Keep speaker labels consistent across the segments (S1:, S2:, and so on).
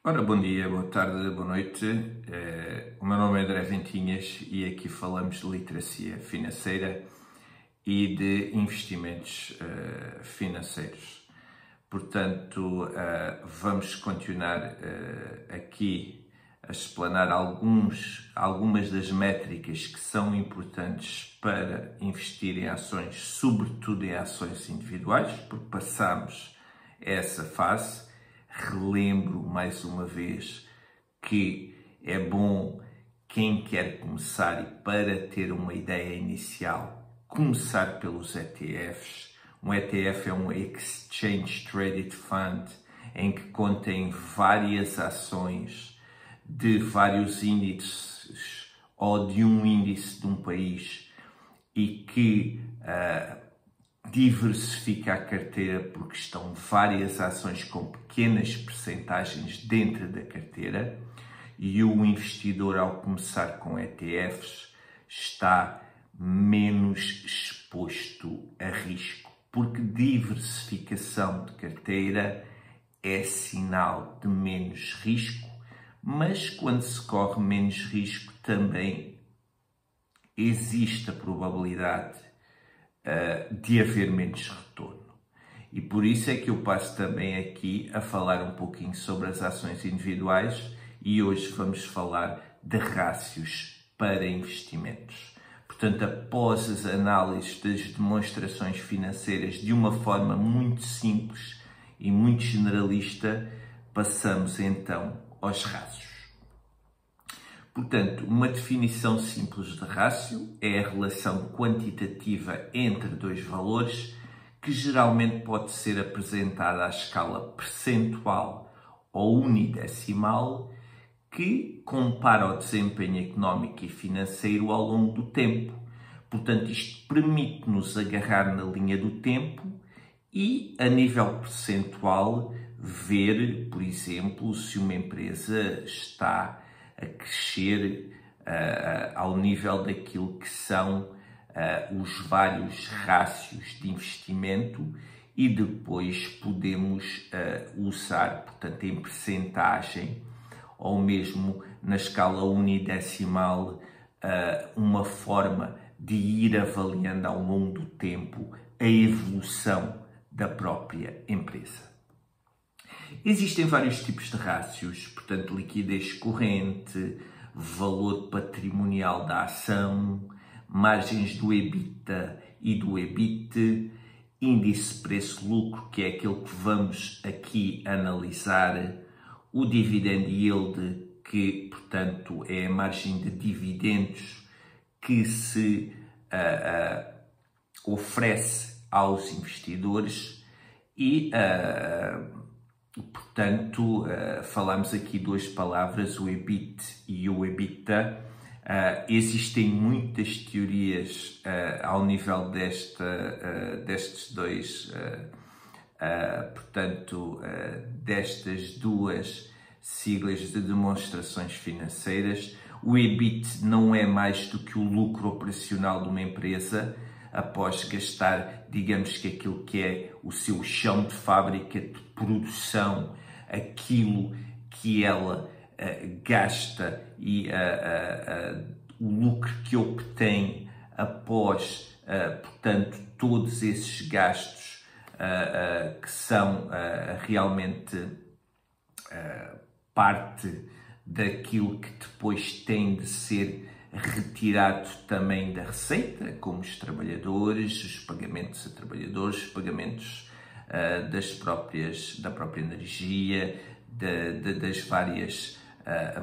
S1: Ora, bom dia, boa tarde, boa noite. O meu nome é André Ventinhas e aqui falamos de literacia financeira e de investimentos financeiros. Portanto, vamos continuar aqui a explanar algumas das métricas que são importantes para investir em ações, sobretudo em ações individuais, porque passamos essa fase. Relembro mais uma vez que é bom quem quer começar e para ter uma ideia inicial, começar pelos ETFs. Um ETF é um Exchange Traded Fund, em que contém várias ações de vários índices ou de um índice de um país e que diversifica a carteira porque estão várias ações com pequenas percentagens dentro da carteira e o investidor, ao começar com ETFs, está menos exposto a risco, porque diversificação de carteira é sinal de menos risco, mas quando se corre menos risco também existe a probabilidade de haver menos retorno. E por isso é que eu passo também aqui a falar um pouquinho sobre as ações individuais e hoje vamos falar de rácios para investimentos. Portanto, após as análises das demonstrações financeiras de uma forma muito simples e muito generalista, passamos então aos rácios. Portanto, uma definição simples de rácio é a relação quantitativa entre dois valores que geralmente pode ser apresentada à escala percentual ou unidecimal que compara o desempenho económico e financeiro ao longo do tempo. Portanto, isto permite-nos agarrar na linha do tempo e, a nível percentual, ver, por exemplo, se uma empresa está a crescer ao nível daquilo que são os vários rácios de investimento e depois podemos usar, portanto, em percentagem ou mesmo na escala unidecimal, uma forma de ir avaliando ao longo do tempo a evolução da própria empresa. Existem vários tipos de rácios, portanto, liquidez corrente, valor patrimonial da ação, margens do EBITDA e do EBIT, índice preço-lucro, que é aquele que vamos aqui analisar, o dividend yield, que, portanto, é a margem de dividendos que se oferece aos investidores e portanto, falamos aqui duas palavras, o EBIT e o EBITDA. Existem muitas teorias ao nível destes dois, portanto, destas duas siglas de demonstrações financeiras. O EBIT não é mais do que o lucro operacional de uma empresa após gastar, digamos que aquilo que é o seu chão de fábrica de produção, aquilo que ela gasta e o lucro que obtém após, portanto, todos esses gastos que são realmente parte daquilo que depois tem de ser retirado também da receita, como os trabalhadores, os pagamentos a trabalhadores, os pagamentos da própria energia, das várias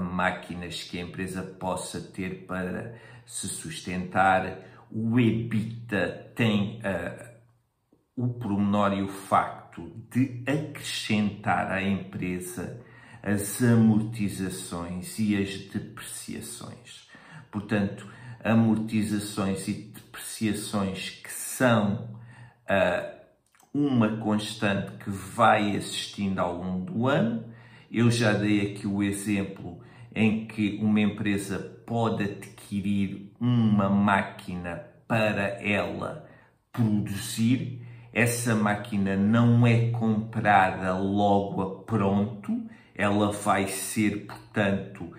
S1: máquinas que a empresa possa ter para se sustentar. O EBITDA tem o pormenor e o facto de acrescentar à empresa as amortizações e as depreciações. Portanto, amortizações e depreciações que são uma constante que vai assistindo ao longo do ano. Eu já dei aqui o exemplo em que uma empresa pode adquirir uma máquina para ela produzir. Essa máquina não é comprada logo a pronto, ela vai ser, portanto,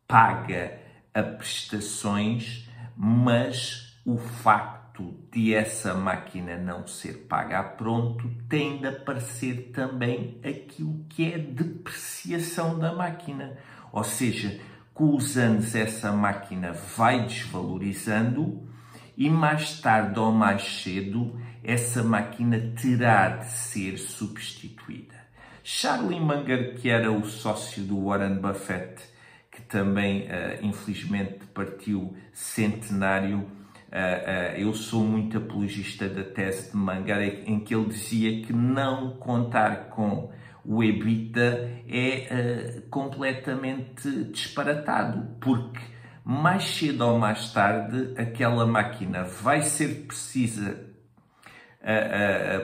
S1: paga a prestações, mas o facto de essa máquina não ser paga a pronto tende a aparecer também aquilo que é depreciação da máquina. Ou seja, com os anos essa máquina vai desvalorizando e mais tarde ou mais cedo essa máquina terá de ser substituída. Charlie Munger, que era o sócio do Warren Buffett, que também infelizmente partiu centenário, eu sou muito apologista da tese de Munger, em que ele dizia que não contar com o EBITDA é completamente disparatado, porque mais cedo ou mais tarde aquela máquina vai ser precisa,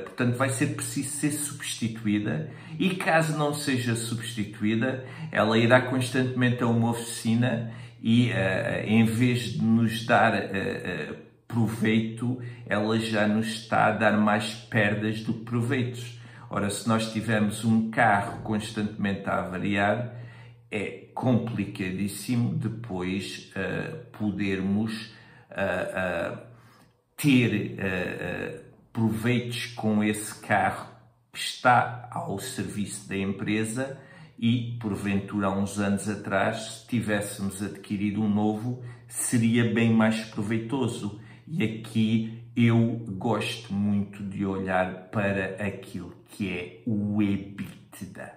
S1: portanto vai ser preciso ser substituída, e caso não seja substituída, ela irá constantemente a uma oficina e em vez de nos dar proveito, ela já nos está a dar mais perdas do que proveitos. Ora, se nós tivermos um carro constantemente a avariar, é complicadíssimo depois podermos ter proveitos com esse carro que está ao serviço da empresa e, porventura, há uns anos atrás, se tivéssemos adquirido um novo, seria bem mais proveitoso. E aqui eu gosto muito de olhar para aquilo que é o EBITDA.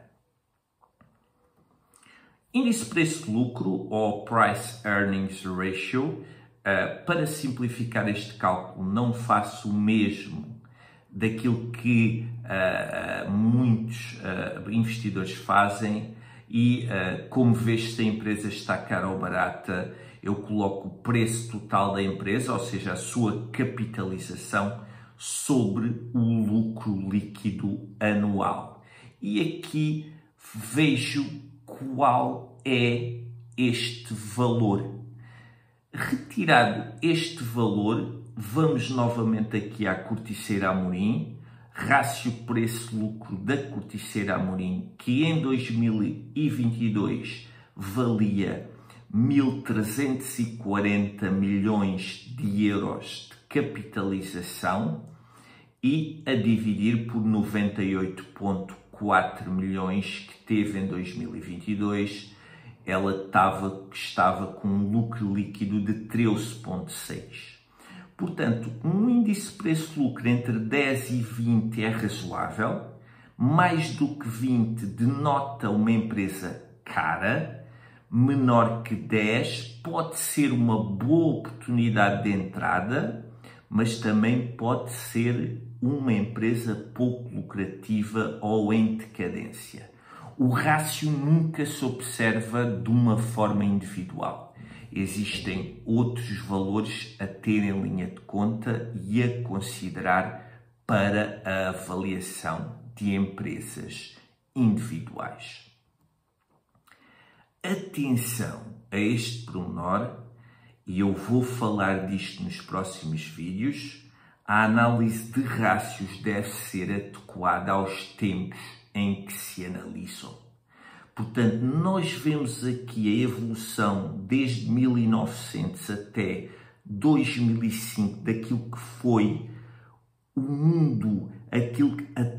S1: Índice preço-lucro, ou Price Earnings Ratio, para simplificar este cálculo, não faço o mesmo daquilo que muitos investidores fazem e, como vês se a empresa está cara ou barata, eu coloco o preço total da empresa, ou seja, a sua capitalização, sobre o lucro líquido anual. E aqui vejo qual é este valor. Retirado este valor, vamos novamente aqui à Corticeira Amorim, rácio preço-lucro da Corticeira Amorim, que em 2022 valia 1.340 milhões de euros de capitalização, e a dividir por 98,4 milhões que teve em 2022, ela estava com um lucro líquido de 13,6. Portanto, um índice preço-lucro entre 10 e 20 é razoável, mais do que 20 denota uma empresa cara, menor que 10 pode ser uma boa oportunidade de entrada, mas também pode ser uma empresa pouco lucrativa ou em decadência. O rácio nunca se observa de uma forma individual. Existem outros valores a ter em linha de conta e a considerar para a avaliação de empresas individuais. Atenção a este pormenor, e eu vou falar disto nos próximos vídeos. A análise de rácios deve ser adequada aos tempos em que se analisam. Portanto, nós vemos aqui a evolução desde 1900 até 2005 daquilo que foi o mundo, a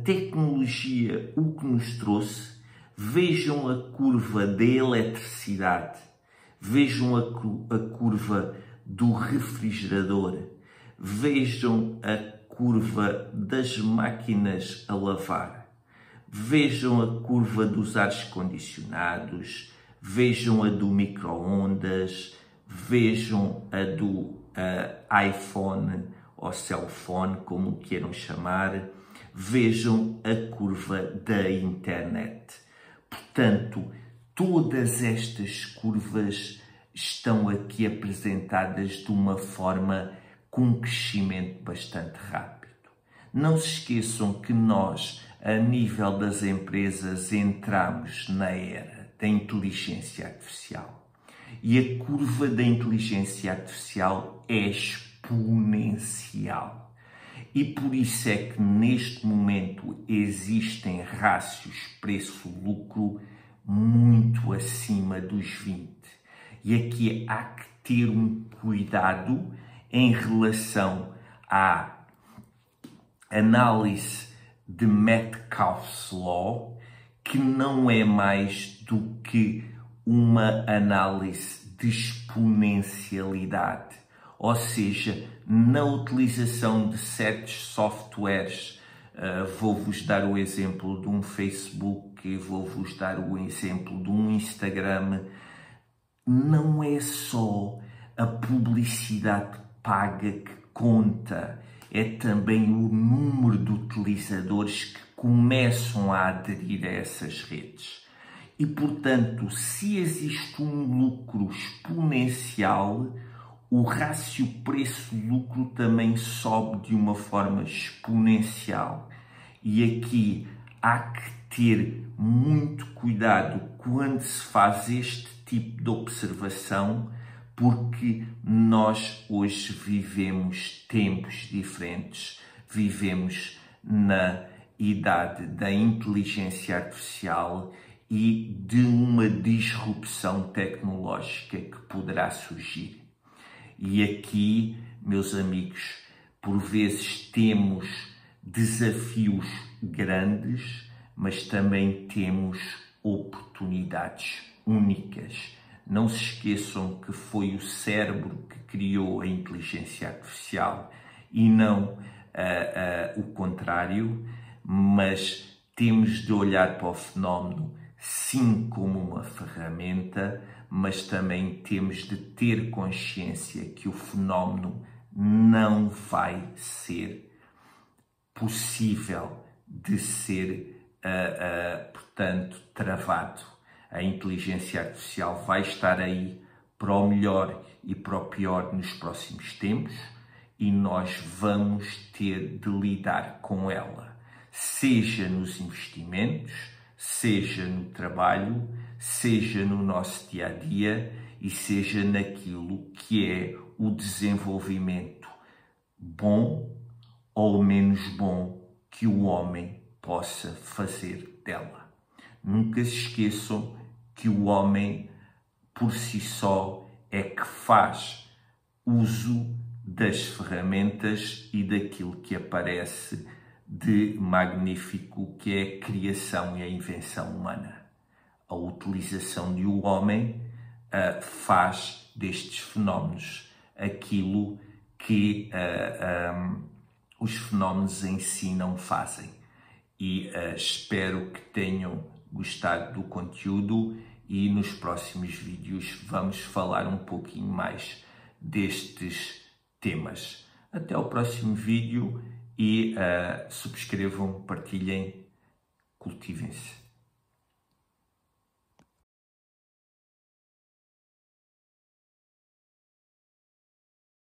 S1: tecnologia, o que nos trouxe. Vejam a curva da eletricidade, vejam a curva do refrigerador, vejam a curva das máquinas a lavar, vejam a curva dos ares condicionados, vejam a do micro-ondas, vejam a do iPhone ou cellphone, como queiram chamar, vejam a curva da internet. Portanto, todas estas curvas estão aqui apresentadas de uma forma com um crescimento bastante rápido. Não se esqueçam que nós, a nível das empresas, entramos na era da inteligência artificial. E a curva da inteligência artificial é exponencial. E por isso é que neste momento existem rácios preço-lucro muito acima dos 20. E aqui há que ter um cuidado em relação à análise de Metcalfe's Law, que não é mais do que uma análise de exponencialidade. Ou seja, na utilização de certos softwares, vou-vos dar o exemplo de um Facebook, vou-vos dar o exemplo de um Instagram, não é só a publicidade paga que conta, é também o número de utilizadores que começam a aderir a essas redes. E, portanto, se existe um lucro exponencial, o rácio preço-lucro também sobe de uma forma exponencial. E aqui há que ter muito cuidado quando se faz este tipo de observação, porque nós hoje vivemos tempos diferentes, vivemos na idade da inteligência artificial e de uma disrupção tecnológica que poderá surgir. E aqui, meus amigos, por vezes temos desafios grandes, mas também temos oportunidades únicas. Não se esqueçam que foi o cérebro que criou a inteligência artificial e não o contrário, mas temos de olhar para o fenómeno sim como uma ferramenta, mas também temos de ter consciência que o fenómeno não vai ser possível de ser, portanto, travado. A inteligência artificial vai estar aí para o melhor e para o pior nos próximos tempos e nós vamos ter de lidar com ela, seja nos investimentos, seja no trabalho, seja no nosso dia-a-dia e seja naquilo que é o desenvolvimento bom ou menos bom que o homem possa fazer dela. Nunca se esqueçam que o homem, por si só, é que faz uso das ferramentas e daquilo que aparece de magnífico que é a criação e a invenção humana. A utilização de um homem faz destes fenómenos aquilo que os fenómenos em si não fazem. E espero que tenham gostado do conteúdo e nos próximos vídeos vamos falar um pouquinho mais destes temas. Até ao próximo vídeo e subscrevam, partilhem, cultivem-se.